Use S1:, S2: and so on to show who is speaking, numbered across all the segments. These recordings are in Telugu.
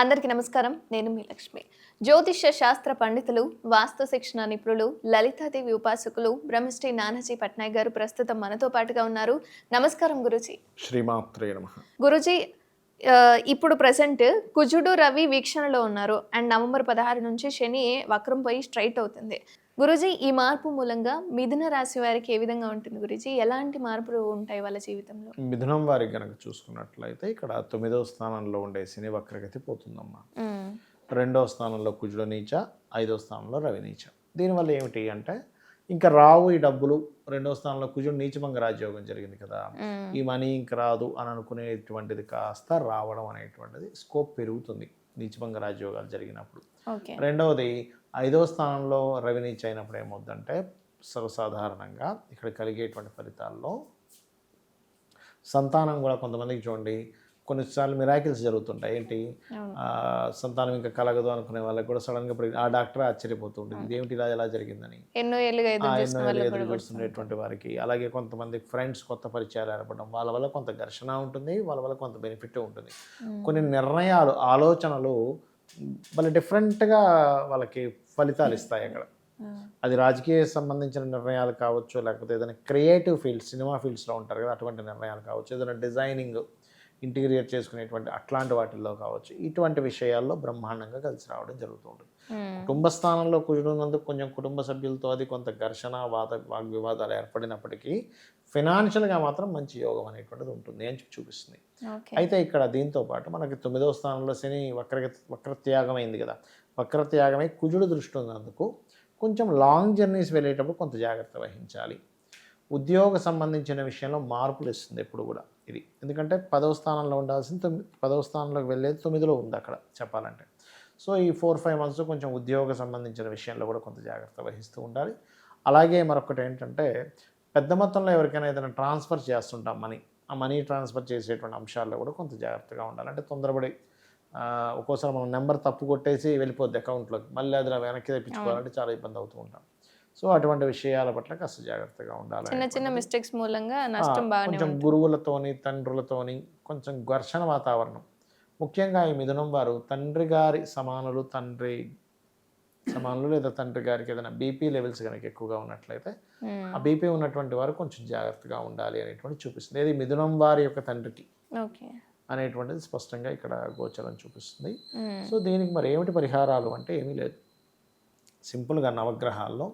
S1: అందరికీ నమస్కారం. నేను మీ లక్ష్మి. జ్యోతిష్య శాస్త్ర పండితులు, వాస్తు శిక్షణ నిపుణులు, లలితాదేవి ఉపాసకులు బ్రహ్మశ్రీ నానాజీ పట్నాయక్ గారు ప్రస్తుతం మనతో పాటుగా ఉన్నారు. నమస్కారం గురూజీ.
S2: శ్రీమాత్రే నమః.
S1: గురూజీ, ఇప్పుడు ప్రెజెంట్ కుజుడు, రవి వీక్షణలో ఉన్నారు. అండ్ నవంబర్ 16 నుంచి శని వక్రం పోయి స్ట్రైట్ అవుతుంది. గురూజీ, ఈ మార్పు మూలంగా మిథున రాశి వారికి ఏ విధంగా ఉంటుంది గురూజీ? ఎలాంటి మార్పులు ఉంటాయి వాళ్ళ జీవితంలో?
S2: మిథునం వారికి గనక చూసుకున్నట్లయితే ఇక్కడ 9వ స్థానంలో ఉండే శని వక్రగతి పోతుందమ్మా. 2వ స్థానంలో కుజుడు నీచ, 5వ స్థానంలో రవి నీచ. దీనివల్ల ఏమిటి అంటే ఇంకా రావు ఈ డబ్బులు. 2వ స్థానంలో కుజుడు నీచభంగ రాజయోగం జరిగింది కదా, ఈ మనీ ఇంక రాదు అని అనుకునేటువంటిది కాస్త రావడం అనేటువంటిది స్కోప్ పెరుగుతుంది నీచభంగ రాజయోగాలు జరిగినప్పుడు. రెండవది 5వ స్థానంలో రవి నీచ అయినప్పుడు ఏమవుద్దంటే సర్వసాధారణంగా ఇక్కడ కలిగేటువంటి ఫలితాల్లో సంతానం కూడా కొంతమందికి చూడండి కొన్నిసార్లు మిరాకిల్స్ జరుగుతుంటాయి. ఏంటి, సంతానం ఇంకా కలగదు అనుకునే వాళ్ళకి కూడా సడన్గా ఆ డాక్టర్ ఆశ్చర్యపోతుంటుంది, ఇదేమిటి ఇలా ఎలా జరిగిందని.
S1: ఎన్నో ఏళ్ళుగా
S2: ఎదురు చూస్తున్నటువంటి వారికి, అలాగే కొంతమంది ఫ్రెండ్స్ కొత్త పరిచయాలు ఏర్పడడం, వాళ్ళ వల్ల కొంత ఘర్షణ ఉంటుంది, వాళ్ళ వల్ల కొంత బెనిఫిట్ ఉంటుంది. కొన్ని నిర్ణయాలు, ఆలోచనలు వాళ్ళ డిఫరెంట్గా వాళ్ళకి ఫలితాలు ఇస్తాయి అక్కడ. అది రాజకీయ సంబంధించిన నిర్ణయాలు కావచ్చు, లేకపోతే ఏదైనా క్రియేటివ్ ఫీల్డ్స్, సినిమా ఫీల్డ్స్లో ఉంటారు కదా అటువంటి నిర్ణయాలు కావచ్చు, ఏదైనా డిజైనింగ్ ఇంటీరియర్ చేసుకునేటువంటి అట్లాంటి వాటిల్లో కావచ్చు, ఇటువంటి విషయాల్లో బ్రహ్మాండంగా కలిసి రావడం జరుగుతూ ఉంటుంది. కుటుంబ స్థానంలో కుజుడున్నందుకు కొంచెం కుటుంబ సభ్యులతో అది కొంత ఘర్షణ, వాగ్వివాదాలు ఏర్పడినప్పటికీ ఫినాన్షియల్గా మాత్రం మంచి యోగం అనేటువంటిది ఉంటుంది అని చూపిస్తుంది. అయితే ఇక్కడ దీంతో పాటు మనకి 9వ స్థానంలో శని వక్రత్యాగం అయింది కదా, వక్రత్యాగమై కుజుడు దృష్టి ఉన్నందుకు కొంచెం లాంగ్ జర్నీస్ వెళ్ళేటప్పుడు కొంత జాగ్రత్త వహించాలి. ఉద్యోగ సంబంధించిన విషయంలో మార్పులు ఇస్తుంది ఎప్పుడు కూడా ఇది. ఎందుకంటే 10వ స్థానంలో ఉండాల్సింది 10వ స్థానంలోకి వెళ్ళేది 9లో ఉంది అక్కడ చెప్పాలంటే. సో ఈ 4-5 మంత్స్ కొంచెం ఉద్యోగ సంబంధించిన విషయంలో కూడా కొంత జాగ్రత్త వహిస్తూ ఉండాలి. అలాగే మరొకటి ఏంటంటే పెద్ద మొత్తంలో ఎవరికైనా ఏదైనా ట్రాన్స్ఫర్ చేస్తుంటాం ఆ మనీ ట్రాన్స్ఫర్ చేసేటువంటి అంశాల్లో కూడా కొంత జాగ్రత్తగా ఉండాలి. అంటే తొందరపడి ఒక్కోసారి మనం నెంబర్ తప్పు కొట్టేసి వెళ్ళిపోద్ది అకౌంట్లోకి, మళ్ళీ అది వెనక్కి తెప్పించుకోవాలంటే చాలా ఇబ్బంది అవుతూ ఉంటాం. సో అటువంటి విషయాల పట్ల కాస్త జాగ్రత్తగా ఉండాలి.
S1: చిన్న చిన్న మిస్టేక్స్ మూలంగా నష్టం బాగానే
S2: కొంచెం గురువులతోని, తండ్రులతోని కొంచెం ఘర్షణ వాతావరణం. ముఖ్యంగా ఈ మిథునం వారు తండ్రి గారి సమానులు, లేదా తండ్రి గారికి ఏదైనా బీపీ లెవెల్స్ కనుక ఎక్కువగా ఉన్నట్లయితే ఆ బీపీ ఉన్నటువంటి వారు కొంచెం జాగ్రత్తగా ఉండాలి అనేటువంటి చూపిస్తుంది. ఇది మిథునం వారి యొక్క తండ్రికి అనేటువంటిది స్పష్టంగా ఇక్కడ గోచరం చూపిస్తుంది. సో దీనికి మరి ఏమిటి పరిహారాలు అంటే ఏమీ లేదు. సింపుల్గా నవగ్రహాల్లో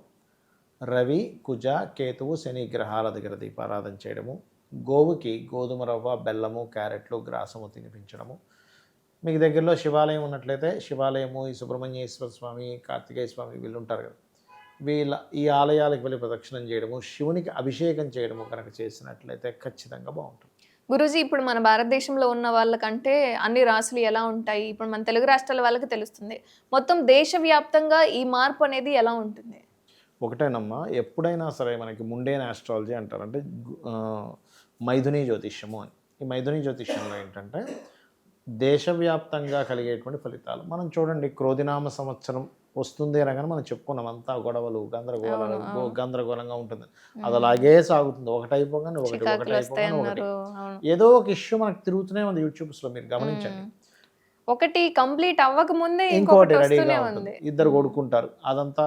S2: రవి, కుజ, కేతువు, శని గ్రహాల దగ్గర దీపారాధన చేయడము, గోవుకి గోధుమ రవ్వ, బెల్లము, క్యారెట్లు, గ్రాసము తినిపించడము. మీకు దగ్గరలో శివాలయం ఉన్నట్లయితే శివాలయము, ఈ సుబ్రహ్మణ్యేశ్వర స్వామి, కార్తికేయ స్వామి వీళ్ళు ఉంటారు కదా, ఈ ఆలయాలకు వెళ్ళి ప్రదక్షిణం చేయడము, శివునికి అభిషేకం చేయడము కనుక చేసినట్లయితే ఖచ్చితంగా బాగుంటుంది.
S1: గురూజీ, ఇప్పుడు మన భారతదేశంలో ఉన్న వాళ్ళకంటే అన్ని రాశులు ఎలా ఉంటాయి, ఇప్పుడు మన తెలుగు రాష్ట్రాల వాళ్ళకి తెలుస్తుంది. మొత్తం దేశవ్యాప్తంగా ఈ మార్పు అనేది ఎలా ఉంటుంది?
S2: ఒకటేనమ్మా, ఎప్పుడైనా సరే మనకి ముండేన్ ఆస్ట్రాలజీ అంటారు, అంటే మైథుని జ్యోతిష్యము అని. ఈ మైథుని జ్యోతిష్యంలో ఏంటంటే దేశవ్యాప్తంగా కలిగేటువంటి ఫలితాలు మనం చూడండి. క్రోధినామ సంవత్సరం వస్తుంది అనగానే మనం చెప్పుకున్నాం, అంతా గొడవలు, గందరగోళంగా ఉంటుంది. అది అలాగే సాగుతుంది, ఒకటైపోగానే ఒకటి ఏదో ఒక ఇష్యూ మనకు తిరుగుతూనే ఉంది. యూట్యూబ్స్లో మీరు గమనించండి,
S1: ఒకటి కంప్లీట్ అవ్వక ముందే
S2: ఇంకోటి రెడీగా ఉంటుంది. ఇద్దరు కొడుకుంటారు, అదంతా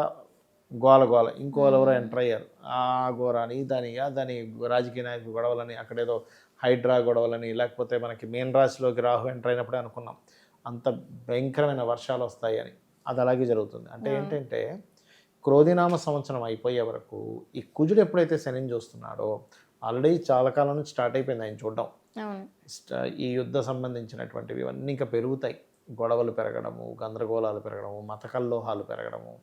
S2: గోల, ఇంకోళ్ళు ఎవరో ఎంటర్ అయ్యారు, ఆ ఘోరాని ఇదని అదని, రాజకీయ నాయకులు గొడవలని, అక్కడేదో హైడ్రా గొడవలని, లేకపోతే మనకి మీన రాశిలోకి రాహు ఎంటర్ అయినప్పుడే అనుకున్నాం అంత భయంకరమైన వర్షాలు వస్తాయి అని. అది అలాగే జరుగుతుంది. అంటే ఏంటంటే క్రోధినామ సంవత్సరం అయిపోయే వరకు ఈ కుజుడు ఎప్పుడైతే శనిని చూస్తున్నాడో ఆల్రెడీ చాలా కాలం నుంచి స్టార్ట్ అయిపోయింది ఆయన చూడడం. ఈ యుద్ధ సంబంధించినటువంటివి ఇవన్నీ ఇంకా పెరుగుతాయి. గొడవలు పెరగడము, గందరగోళాలు పెరగడము, మత కల్లోహాలు పెరగడము,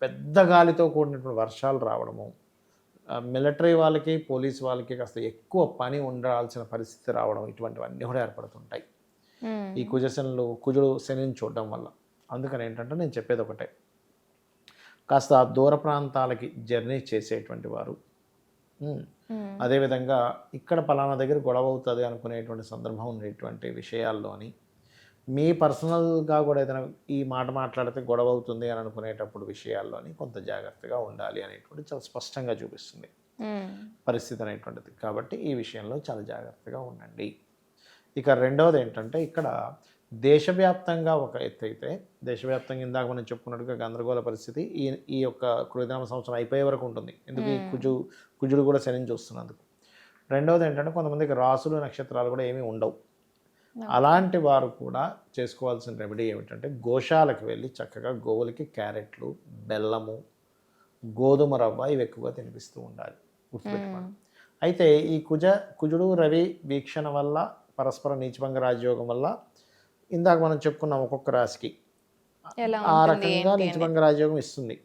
S2: పెద్ద గాలితో కూడినటువంటి వర్షాలు రావడము, మిలిటరీ వాళ్ళకి, పోలీస్ వాళ్ళకి కాస్త ఎక్కువ పని ఉండాల్సిన పరిస్థితి రావడం, ఇటువంటివన్నీ కూడా ఏర్పడుతుంటాయి ఈ కుజుడు శనిని చూడడం వల్ల. అందుకని ఏంటంటే నేను చెప్పేది ఒకటే, కాస్త దూర ప్రాంతాలకి జర్నీ చేసేటువంటి వారు, అదేవిధంగా ఇక్కడ పలానా దగ్గర గొడవ అవుతుంది అనుకునేటువంటి సందర్భం ఉండేటువంటి విషయాల్లోని మీ పర్సనల్గా కూడా ఏదైనా ఈ మాట మాట్లాడితే గొడవ అవుతుంది అని అనుకునేటప్పుడు విషయాల్లోని కొంత జాగ్రత్తగా ఉండాలి అనేటువంటి చాలా స్పష్టంగా చూపిస్తుంది పరిస్థితి అనేటువంటిది. కాబట్టి ఈ విషయంలో చాలా జాగ్రత్తగా ఉండండి. ఇక రెండవది ఏంటంటే ఇక్కడ దేశవ్యాప్తంగా ఒక ఎత్తు అయితే, దేశవ్యాప్తంగా ఇందాక మనం చెప్పుకున్నట్టుగా గందరగోళ పరిస్థితి ఈ యొక్క కృతనామ సంవత్సరం అయిపోయే వరకు ఉంటుంది. ఎందుకు ఈ కుజుడు కూడా శనిని చూస్తున్నందుకు. రెండవది ఏంటంటే కొంతమందికి రాసులు నక్షత్రాలు కూడా ఏమీ ఉండవు. అలాంటి వారు కూడా చేసుకోవాల్సిన రెమెడీ ఏమిటంటే గోశాలకు వెళ్ళి చక్కగా గోవులకి క్యారెట్లు, బెల్లము, గోధుమ రవ్వ ఇవి ఎక్కువగా తినిపిస్తూ ఉండాలి. గుర్తుపెట్టుకోండి. అయితే ఈ కుజుడు రవి వీక్షణ వల్ల పరస్పర నీచభంగ రాజయోగం వల్ల ఇందాక మనం చెప్పుకున్నాం ఒక్కొక్క రాశికి ఆ రకంగా నీచభంగ రాజయోగం ఇస్తుంది.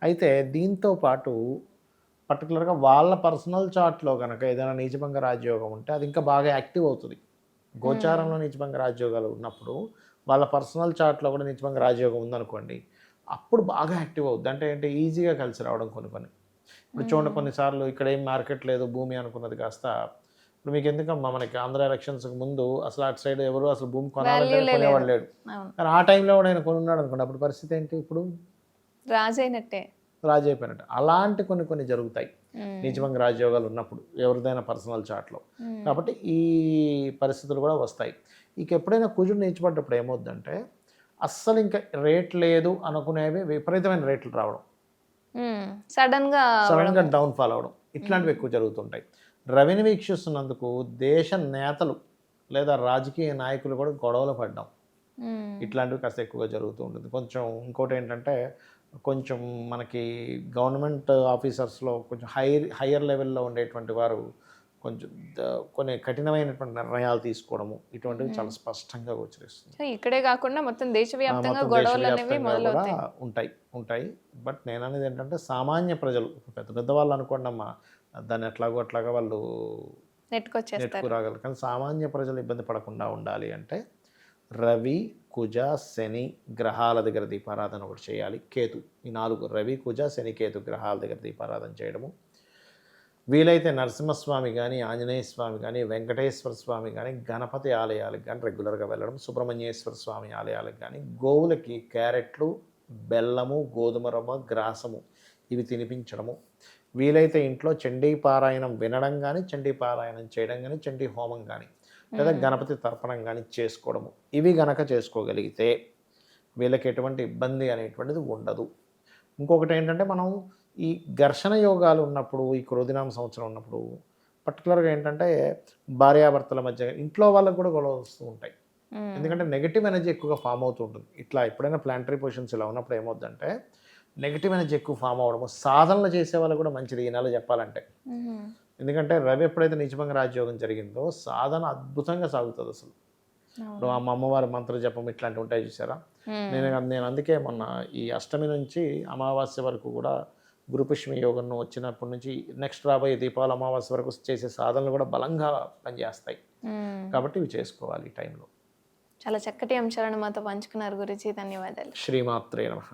S2: అయితే దీంతో పాటు పర్టికులర్గా వాళ్ళ పర్సనల్ చార్ట్లో కనుక ఏదైనా నీచభంగ రాజయోగం ఉంటే అది ఇంకా బాగా యాక్టివ్ అవుతుంది. గోచారంలో నీచభంగ రాజయోగాలు ఉన్నప్పుడు వాళ్ళ పర్సనల్ చార్ట్లో కూడా నీచభంగ రాజయోగం ఉందనుకోండి, అప్పుడు బాగా యాక్టివ్ అవుద్ది. అంటే ఈజీగా కలిసి రావడం కొన్ని. ఇప్పుడు చూడండి, కొన్నిసార్లు ఇక్కడ ఏం మార్కెట్ లేదు భూమి అనుకున్నది కాస్త ఇప్పుడు మీకు ఎందుకమ్మా మనకి ఆంధ్ర ఎలక్షన్స్కి ముందు అసలు అటు సైడ్ ఎవరు అసలు భూమి కొనాలంటే కొనేవాడు లేడు. కానీ ఆ టైంలో కూడా ఆయన కొనున్నాడు అనుకోండి, అప్పుడు పరిస్థితి ఏంటి? ఇప్పుడు రాజు అయిపోయినట్టు. అలాంటి కొన్ని జరుగుతాయి నీచభంగ రాజయోగాలు ఉన్నప్పుడు ఎవరిదైనా పర్సనల్ చాట్లో. కాబట్టి ఈ పరిస్థితులు కూడా వస్తాయి. ఇక ఎప్పుడైనా కుజుడు నీచపడ్డప్పుడు ఏమవుద్దంటే అస్సలు ఇంకా రేట్ లేదు అనుకునేవి విపరీతమైన రేట్లు రావడం, సడన్గా డౌన్ఫాల్ అవడం, ఇట్లాంటివి ఎక్కువ జరుగుతుంటాయి. రవిని వీక్షిస్తున్నందుకు దేశ నేతలు లేదా రాజకీయ నాయకులు కూడా గొడవలు పడ్డం, ఇట్లాంటివి కాస్త ఎక్కువగా జరుగుతూ ఉంటుంది. కొంచెం ఇంకోటి ఏంటంటే కొంచెం మనకి గవర్నమెంట్ ఆఫీసర్స్లో కొంచెం హయ్యర్ లెవెల్లో ఉండేటువంటి వారు కొంచెం కొన్ని కఠినమైనటువంటి నిర్ణయాలు తీసుకోవడము ఇటువంటివి చాలా స్పష్టంగా గోచరిస్తుంది.
S1: ఇక్కడే కాకుండా మొత్తం దేశవ్యాప్తంగా గొడవలు అనేవి
S2: ఉంటాయి. బట్ నేను అనేది ఏంటంటే సామాన్య ప్రజలు పెద్ద వాళ్ళు అనుకోండి అమ్మా, దాన్ని అట్లాగా వాళ్ళు నెట్టుకురాగలరు. కానీ సామాన్య ప్రజలు ఇబ్బంది పడకుండా ఉండాలి అంటే రవి, కుజ, శని గ్రహాల దగ్గర దీపారాధన ఒకటి చేయాలి. కేతు, ఈ 4 రవి, కుజ, శని, కేతు గ్రహాల దగ్గర దీపారాధన చేయడము. వీలైతే నరసింహస్వామి కానీ, ఆంజనేయ స్వామి కానీ, వెంకటేశ్వర స్వామి కానీ, గణపతి ఆలయాలకు కానీ రెగ్యులర్గా వెళ్ళడం, సుబ్రహ్మణ్యేశ్వర స్వామి ఆలయాలకు కానీ, గోవులకి క్యారెట్లు, బెల్లము, గోధుమ రవ్వ, గ్రాసము ఇవి తినిపించడము. వీలైతే ఇంట్లో చండీ పారాయణం వినడం కానీ, చండీ పారాయణం చేయడం కానీ, చండీ హోమం కానీ లేదా గణపతి తర్పణం కానీ చేసుకోవడము, ఇవి గనక చేసుకోగలిగితే వీళ్ళకి ఎటువంటి ఇబ్బంది అనేటువంటిది ఉండదు. ఇంకొకటి ఏంటంటే మనం ఈ ఘర్షణ యోగాలు ఉన్నప్పుడు, ఈ క్రోధినామ సంవత్సరం ఉన్నప్పుడు పర్టికులర్గా ఏంటంటే భార్యాభర్తల మధ్య ఇంట్లో వాళ్ళకు కూడా గొడవలు వస్తూ ఉంటాయి. ఎందుకంటే నెగిటివ్ ఎనర్జీ ఎక్కువగా ఫామ్ అవుతూ ఉంటుంది. ఇట్లా ఎప్పుడైనా ప్లానటరీ పొజిషన్స్ ఇలా ఉన్నప్పుడు ఏమవుద్దంటే నెగిటివ్ ఎనర్జీ ఎక్కువ ఫామ్ అవడము. సాధనలు చేసే వాళ్ళు కూడా మంచిది ఈ నెల చెప్పాలంటే. ఎందుకంటే రవి ఎప్పుడైతే నీచభంగ రాజయోగం జరిగిందో సాధన అద్భుతంగా సాగుతుంది అసలు. ఇప్పుడు మా అమ్మవారి మంత్ర జపం ఇట్లాంటివి ఉంటాయి చూసారా. నేను అందుకే మొన్న ఈ అష్టమి నుంచి అమావాస్య వరకు కూడా గురుపుష్మి యోగం వచ్చినప్పటి నుంచి నెక్స్ట్ రాబోయే దీపావళి అమావాస్య వరకు చేసే సాధనలు కూడా బలంగా పనిచేస్తాయి. కాబట్టి ఇవి చేసుకోవాలి ఈ టైంలో.
S1: చాలా చక్కటి అంశాలను మాతో పంచుకున్నారు గురుజీ, ధన్యవాదాలు.
S2: శ్రీమాత్రే నమః.